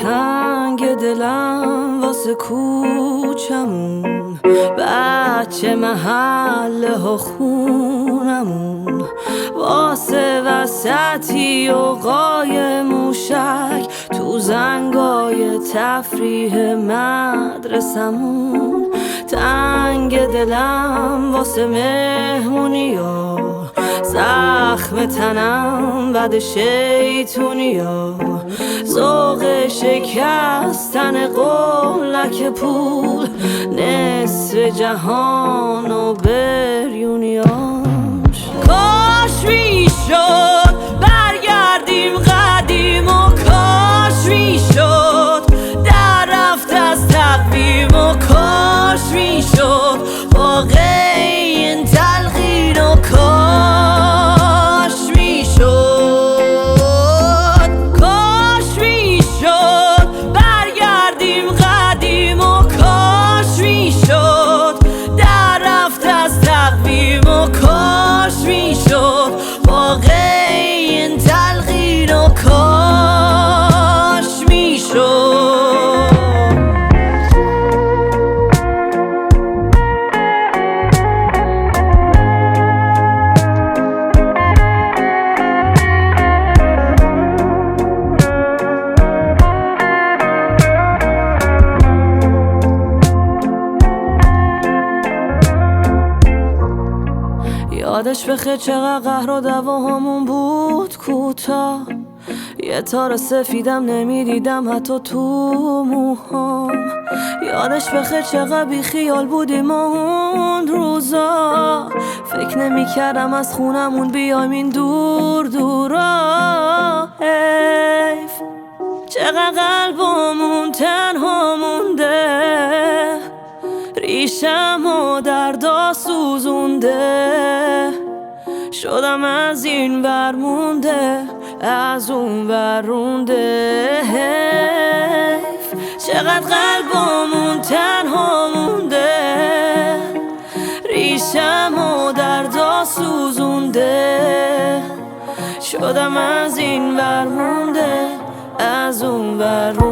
تنگ دلم واسه کوچمون، بچه محله ها خونمون، واسه وسطی و قای موشک تو زنگای تفریح مدرسمون. تنگ دلم واسه مهمونیا، زخم تنم بد شیطونیا، ذوق شکستن قولک پول، نصف جهان و بریونیاش. کاش میشد برگردیم قدیم و کاش میشد در رفت از تقویم و کاش میشد واقع این تلقین و کاش میشد. کاش میشد برگردیم قدیم و کاش میشد در رفت از تقویم و کاش میشد واقع این تلقین و کاش میشد. یادش بخیر چقدر قهر و دعواهامون بود کوتاه، یه تار سفیدم نمیدیدم حتی تو موهام. یادش بخیر چقدر بی خیال بودیم اون روزا، فکر نمیکردم از خونمون بیایم این دور دورا. حیف چقدر قلبمون تنها مونده، ریشم و دردا سوزونده، شدم از این ور مونده از اون ور رونده. حیف چقدر قلبمون تنها مونده، ریشم و دردا سوزونده، شدم از این ور مونده از اون ور رونده.